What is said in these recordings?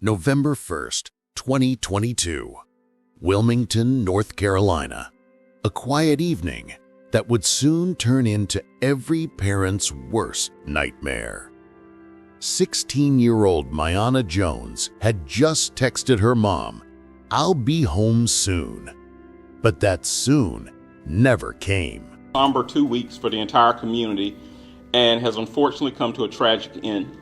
November 1st, 2022, Wilmington, North Carolina. A quiet evening that would soon turn into every parent's worst nightmare. 16-year-old Miyonna Jones had just texted her mom, "I'll be home soon." But that soon never came. Somber 2 weeks for the entire community and has unfortunately come to a tragic end.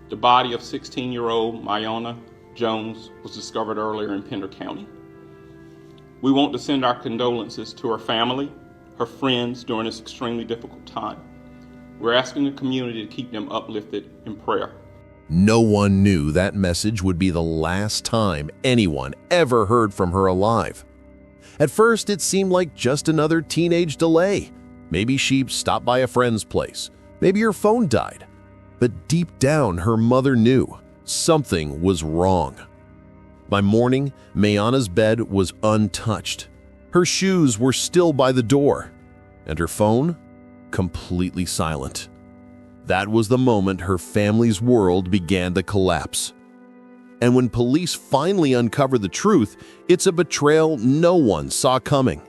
The body of 16-year-old Miyonna Jones was discovered earlier in Pender County. We want to send our condolences to her family, her friends during this extremely difficult time. We're asking the community to keep them uplifted in prayer. No one knew that message would be the last time anyone ever heard from her alive. At first, it seemed like just another teenage delay. Maybe she stopped by a friend's place. Maybe her phone died. But deep down, her mother knew something was wrong. By morning, Miyonna's bed was untouched. Her shoes were still by the door, and her phone completely silent. That was the moment her family's world began to collapse. And when police finally uncovered the truth, it's a betrayal no one saw coming.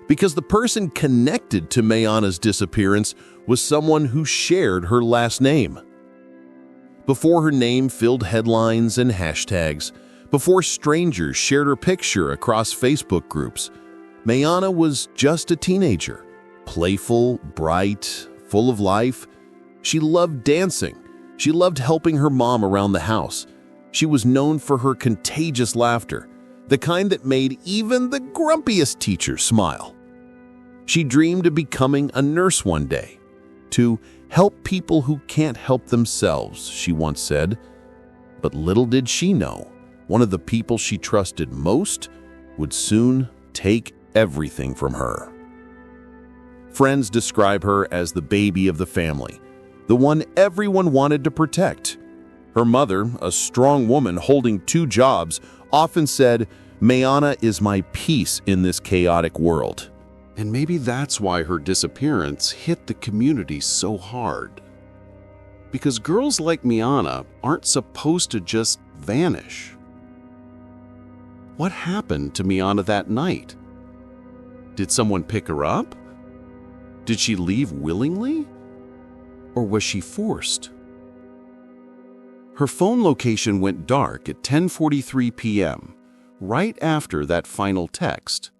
Because the person connected to Miyonna's disappearance was someone who shared her last name. Before her name filled headlines and hashtags, before strangers shared her picture across Facebook groups, Miyonna was just a teenager, playful, bright, full of life. She loved dancing. She loved helping her mom around the house. She was known for her contagious laughter, the kind that made even the grumpiest teacher smile. She dreamed of becoming a nurse one day, to help people who can't help themselves, she once said. But little did she know, one of the people she trusted most would soon take everything from her. Friends describe her as the baby of the family, the one everyone wanted to protect. Her mother, a strong woman holding 2 jobs, often said, "Miyonna is my peace in this chaotic world." And maybe that's why her disappearance hit the community so hard. Because girls like Miyonna aren't supposed to just vanish. What happened to Miyonna that night? Did someone pick her up? Did she leave willingly? Or was she forced? Her phone location went dark at 10:43 p.m., right after that final text.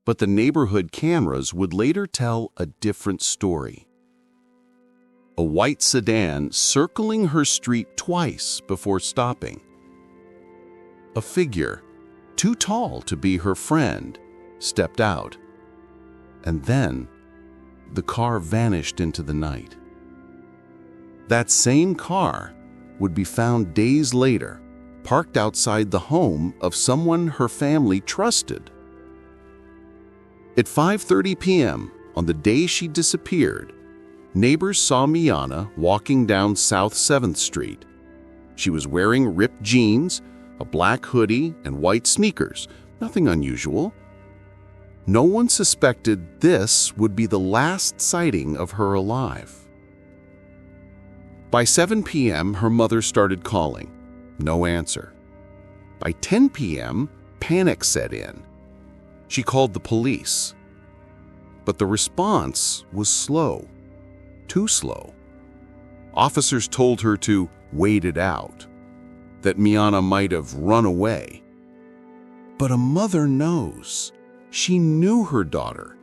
But the neighborhood cameras would later tell a different story. A white sedan circling her street twice before stopping. A figure, too tall to be her friend, stepped out. And then, the car vanished into the night. That same car would be found days later, parked outside the home of someone her family trusted. At 5:30 p.m. on the day she disappeared, neighbors saw Miyonna walking down South 7th Street. She was wearing ripped jeans, a black hoodie, and white sneakers, nothing unusual. No one suspected this would be the last sighting of her alive. By 7 p.m., her mother started calling. No answer. By 10 p.m., panic set in. She called the police. But the response was slow. Too slow. Officers told her to wait it out, that Miyonna might have run away. But a mother knows. She knew her daughter,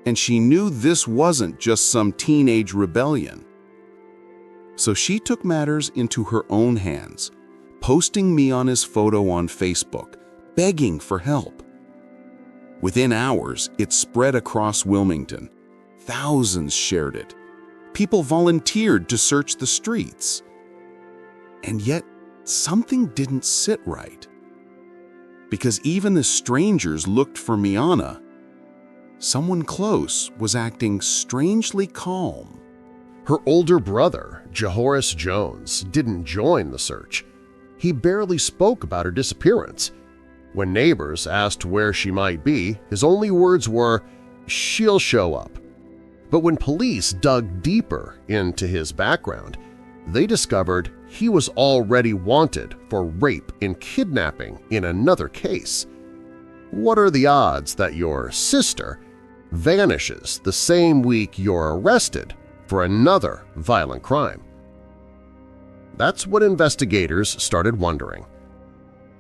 and she knew this wasn't just some teenage rebellion. So she took matters into her own hands, posting Miyonna's photo on Facebook, begging for help. Within hours, it spread across Wilmington. Thousands shared it. People volunteered to search the streets. And yet, something didn't sit right. Because even the strangers looked for Miyonna. Someone close was acting strangely calm. Her older brother, Miyonna Jones, didn't join the search. He barely spoke about her disappearance. When neighbors asked where she might be, his only words were, "She'll show up." But when police dug deeper into his background, they discovered he was already wanted for rape and kidnapping in another case. What are the odds that your sister vanishes the same week you're arrested for another violent crime? That's what investigators started wondering.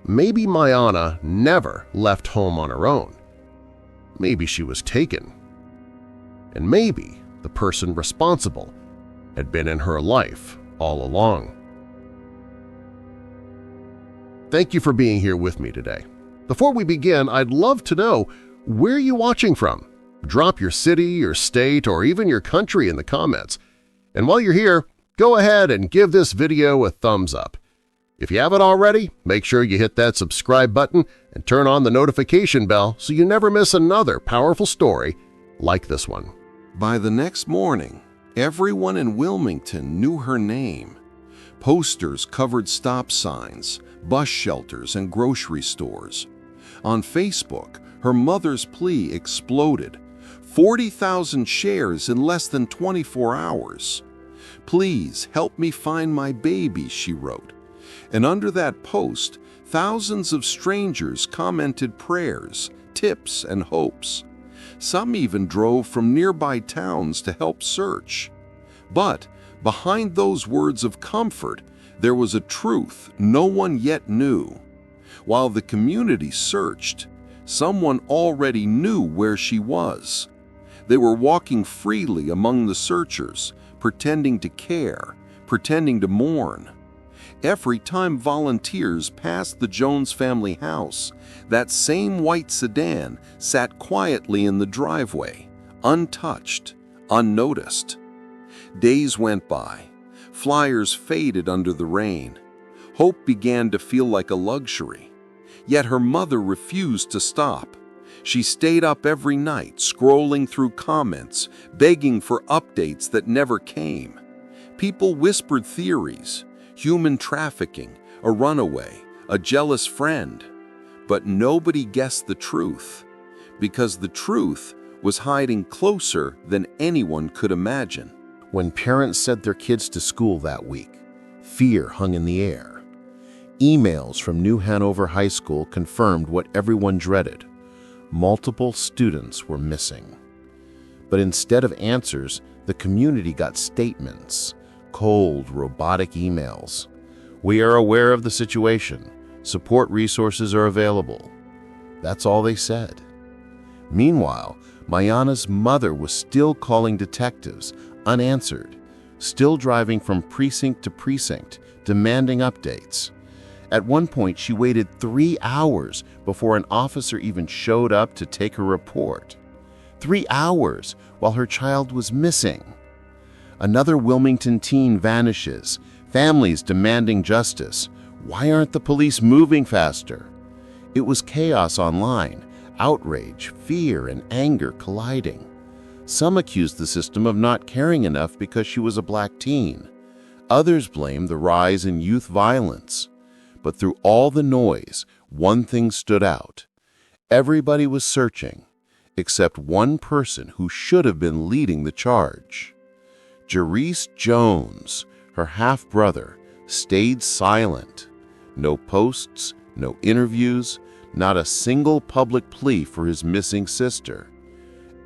Maybe Miyonna never left home on her own. Maybe she was taken. And maybe the person responsible had been in her life all along. Thank you for being here with me today. Before we begin, I'd love to know where you're watching from. Drop your city, your state, or even your country in the comments. And while you're here, go ahead and give this video a thumbs up. If you haven't already, make sure you hit that subscribe button and turn on the notification bell so you never miss another powerful story like this one. By the next morning, everyone in Wilmington knew her name. Posters covered stop signs, bus shelters, and grocery stores. On Facebook, her mother's plea exploded. 40,000 shares in less than 24 hours. "Please help me find my baby," she wrote. And under that post, thousands of strangers commented prayers, tips, and hopes. Some even drove from nearby towns to help search. But behind those words of comfort, there was a truth no one yet knew. While the community searched, someone already knew where she was. They were walking freely among the searchers, pretending to care, pretending to mourn. Every time volunteers passed the Jones family house, that same white sedan sat quietly in the driveway, untouched, unnoticed. Days went by. Flyers faded under the rain. Hope began to feel like a luxury. Yet her mother refused to stop. She stayed up every night, scrolling through comments, begging for updates that never came. People whispered theories: human trafficking, a runaway, a jealous friend. But nobody guessed the truth, because the truth was hiding closer than anyone could imagine. When parents sent their kids to school that week, fear hung in the air. Emails from New Hanover High School confirmed what everyone dreaded. Multiple students were missing. But instead of answers, the community got statements, cold, robotic emails. "We are aware of the situation. Support resources are available." That's all they said. Meanwhile, Miyonna's mother was still calling detectives, unanswered, still driving from precinct to precinct, demanding updates. At one point, she waited 3 hours before an officer even showed up to take her report. 3 hours while her child was missing. Another Wilmington teen vanishes, families demanding justice. Why aren't the police moving faster? It was chaos online, outrage, fear, and anger colliding. Some accused the system of not caring enough because she was a black teen. Others blamed the rise in youth violence. But through all the noise, one thing stood out. Everybody was searching, except one person who should have been leading the charge. Miyonna Jones, her half-brother, stayed silent. No posts, no interviews, not a single public plea for his missing sister.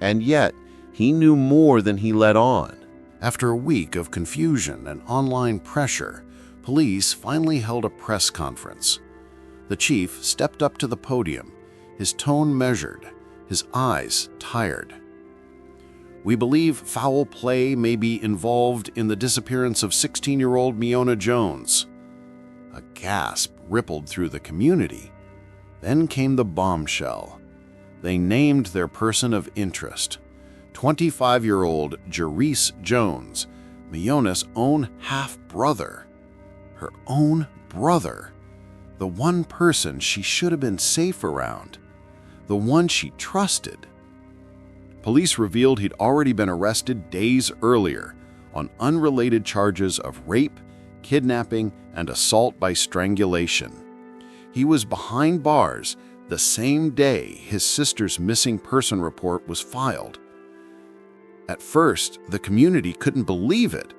And yet, he knew more than he let on. After a week of confusion and online pressure, police finally held a press conference. The chief stepped up to the podium, his tone measured, his eyes tired. "We believe foul play may be involved in the disappearance of 16-year-old Miyonna Jones." A gasp rippled through the community. Then came the bombshell. They named their person of interest, 25-year-old Miyonna Jones, Miyonna's own half-brother. Her own brother. The one person she should have been safe around. The one she trusted. Police revealed he'd already been arrested days earlier on unrelated charges of rape, kidnapping, and assault by strangulation. He was behind bars the same day his sister's missing person report was filed. At first, the community couldn't believe it.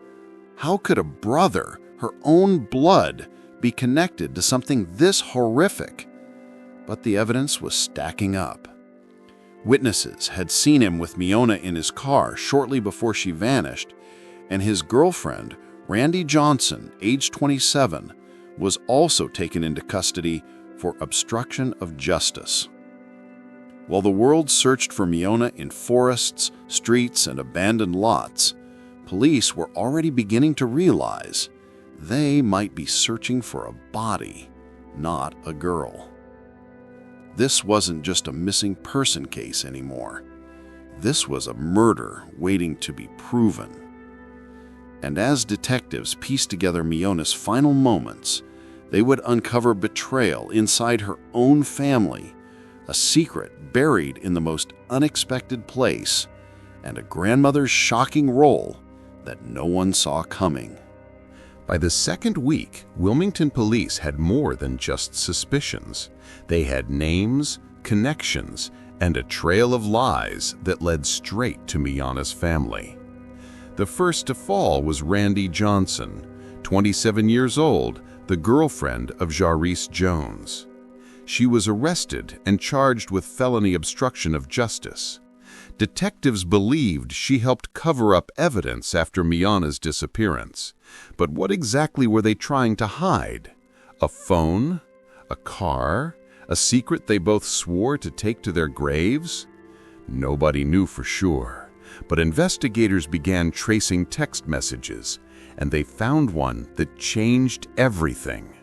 How could a brother, her own blood, be connected to something this horrific? But the evidence was stacking up. Witnesses had seen him with Miyonna in his car shortly before she vanished, and his girlfriend, Randy Johnson, age 27, was also taken into custody for obstruction of justice. While the world searched for Miyonna in forests, streets, and abandoned lots, police were already beginning to realize they might be searching for a body, not a girl. This wasn't just a missing person case anymore. This was a murder waiting to be proven. And as detectives pieced together Miyonna's final moments, they would uncover betrayal inside her own family, a secret buried in the most unexpected place, and a grandmother's shocking role that no one saw coming. By the second week, Wilmington police had more than just suspicions. They had names, connections, and a trail of lies that led straight to Miyonna's family. The first to fall was Randy Johnson, 27 years old, the girlfriend of Miyonna Jones. She was arrested and charged with felony obstruction of justice. Detectives believed she helped cover up evidence after Miyonna's disappearance. But what exactly were they trying to hide? A phone? A car? A secret they both swore to take to their graves? Nobody knew for sure, but investigators began tracing text messages, and they found one that changed everything.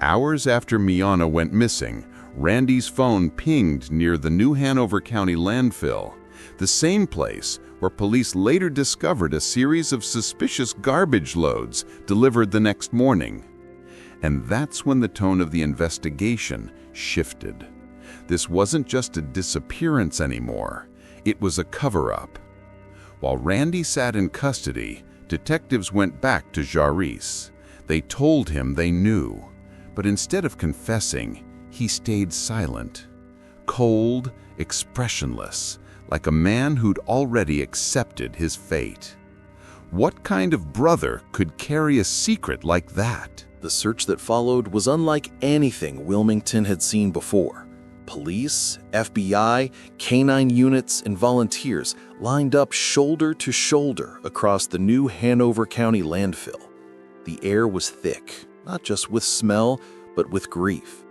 Hours after Miyonna went missing, Randy's phone pinged near the New Hanover County landfill, the same place where police later discovered a series of suspicious garbage loads delivered the next morning. And that's when the tone of the investigation shifted. This wasn't just a disappearance anymore. It was a cover-up. While Randy sat in custody, detectives went back to Miyonna. They told him they knew, but instead of confessing, he stayed silent, cold, expressionless, like a man who'd already accepted his fate. What kind of brother could carry a secret like that? The search that followed was unlike anything Wilmington had seen before. Police, FBI, canine units, and volunteers lined up shoulder to shoulder across the New Hanover County landfill. The air was thick, not just with smell, but with grief.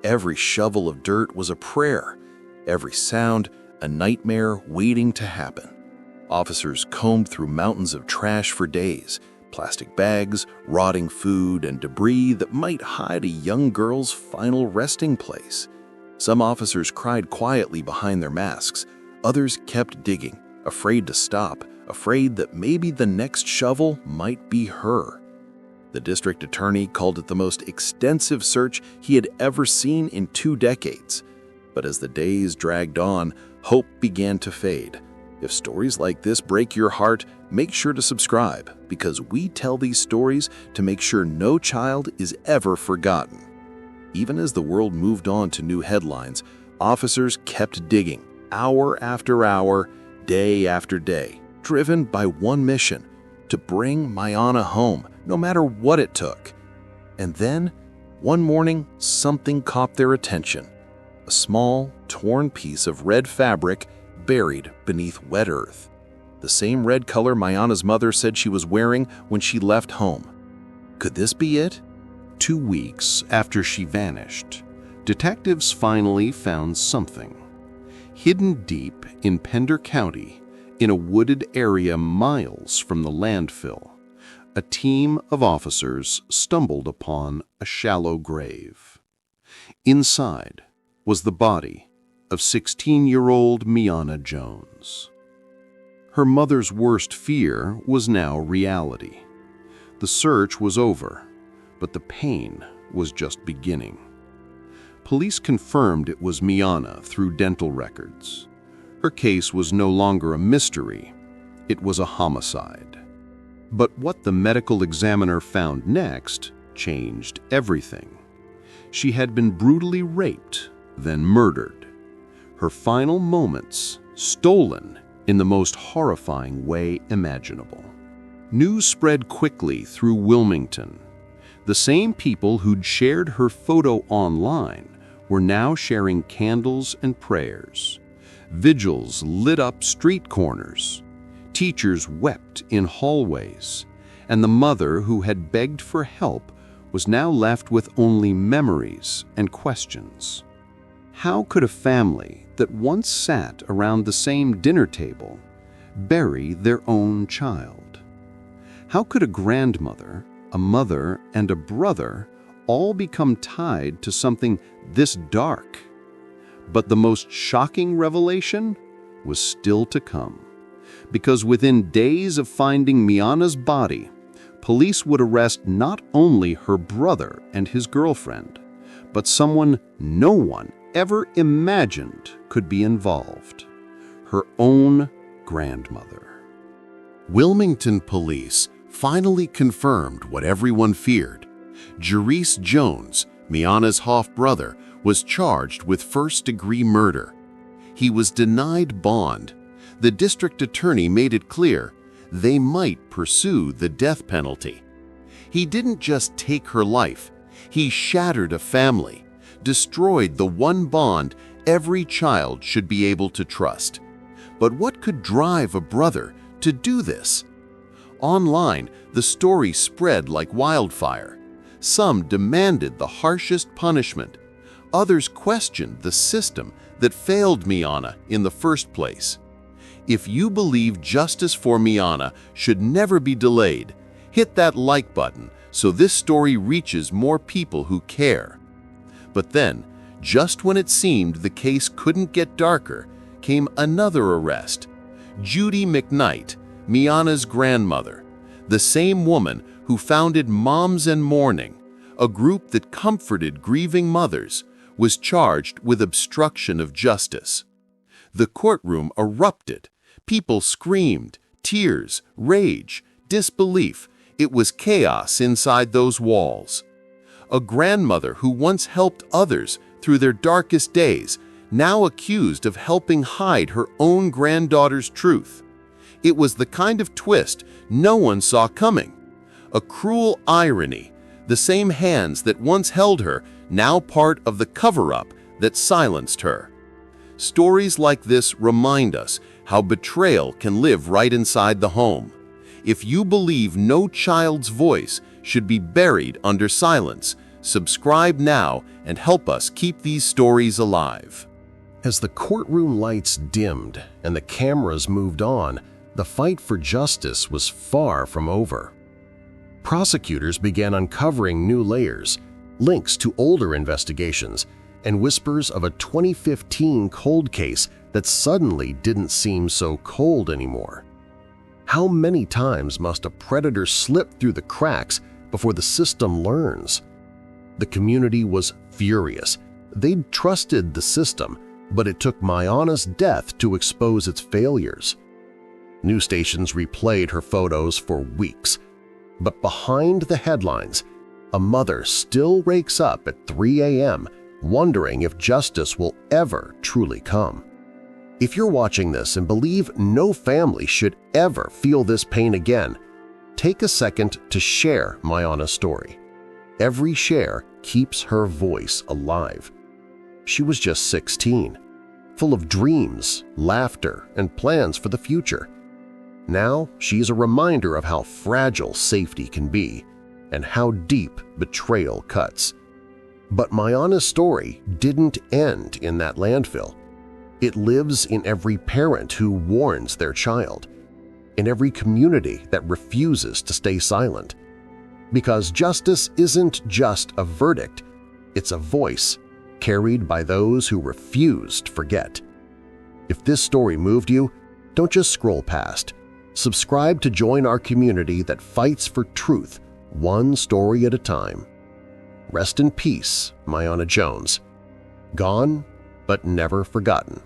Every shovel of dirt was a prayer, every sound a nightmare waiting to happen. Officers combed through mountains of trash for days, plastic bags, rotting food, and debris that might hide a young girl's final resting place. Some officers cried quietly behind their masks. Others kept digging, afraid to stop, afraid that maybe the next shovel might be her. The district attorney called it the most extensive search he had ever seen in 2 decades. But as the days dragged on, hope began to fade. If stories like this break your heart, make sure to subscribe, because we tell these stories to make sure no child is ever forgotten. Even as the world moved on to new headlines, officers kept digging, hour after hour, day after day, driven by one mission: to bring Miyonna home, no matter what it took. And then, one morning, something caught their attention. A small, torn piece of red fabric buried beneath wet earth. The same red color Miyonna's mother said she was wearing when she left home. Could this be it? 2 weeks after she vanished, detectives finally found something. Hidden deep in Pender County, in a wooded area miles from the landfill, a team of officers stumbled upon a shallow grave. Inside was the body of 16-year-old Miyonna Jones. Her mother's worst fear was now reality. The search was over, but the pain was just beginning. Police confirmed it was Miyonna through dental records. Her case was no longer a mystery, it was a homicide. But what the medical examiner found next changed everything. She had been brutally raped, then murdered. Her final moments stolen in the most horrifying way imaginable. News spread quickly through Wilmington. The same people who'd shared her photo online were now sharing candles and prayers. Vigils lit up street corners. Teachers wept in hallways. And the mother who had begged for help was now left with only memories and questions. How could a family that once sat around the same dinner table bury their own child? How could a grandmother, a mother, and a brother all become tied to something this dark? But the most shocking revelation was still to come, because within days of finding Miyonna's body, police would arrest not only her brother and his girlfriend, but someone no one ever imagined could be involved: her own grandmother. Wilmington police finally confirmed what everyone feared. Miyonna Jones, Miyonna's half-brother, was charged with first-degree murder. He was denied bond. The district attorney made it clear they might pursue the death penalty. He didn't just take her life. He shattered a family, destroyed the one bond every child should be able to trust. But what could drive a brother to do this? Online, the story spread like wildfire. Some demanded the harshest punishment. Others questioned the system that failed Miyonna in the first place. If you believe justice for Miyonna should never be delayed, hit that like button so this story reaches more people who care. But then, just when it seemed the case couldn't get darker, came another arrest. Judy McKnight, Miyonna's grandmother, the same woman who founded Moms and Mourning, a group that comforted grieving mothers, was charged with obstruction of justice. The courtroom erupted. People screamed, tears, rage, disbelief. It was chaos inside those walls. A grandmother who once helped others through their darkest days, now accused of helping hide her own granddaughter's truth. It was the kind of twist no one saw coming. A cruel irony, the same hands that once held her, now part of the cover-up that silenced her. Stories like this remind us how betrayal can live right inside the home. If you believe no child's voice should be buried under silence, subscribe now and help us keep these stories alive. As the courtroom lights dimmed and the cameras moved on, the fight for justice was far from over. Prosecutors began uncovering new layers, links to older investigations, and whispers of a 2015 cold case that suddenly didn't seem so cold anymore. How many times must a predator slip through the cracks before the system learns? The community was furious. They'd trusted the system, but it took Miyonna's death to expose its failures. News stations replayed her photos for weeks. But behind the headlines, a mother still wakes up at 3 a.m. wondering if justice will ever truly come. If you're watching this and believe no family should ever feel this pain again, take a second to share Miyonna's story. Every share keeps her voice alive. She was just 16, full of dreams, laughter, and plans for the future. Now she's a reminder of how fragile safety can be and how deep betrayal cuts. But Miyonna's story didn't end in that landfill. It lives in every parent who warns their child, in every community that refuses to stay silent. Because justice isn't just a verdict, it's a voice carried by those who refuse to forget. If this story moved you, don't just scroll past. Subscribe to join our community that fights for truth, one story at a time. Rest in peace, Miyonna Jones. Gone, but never forgotten.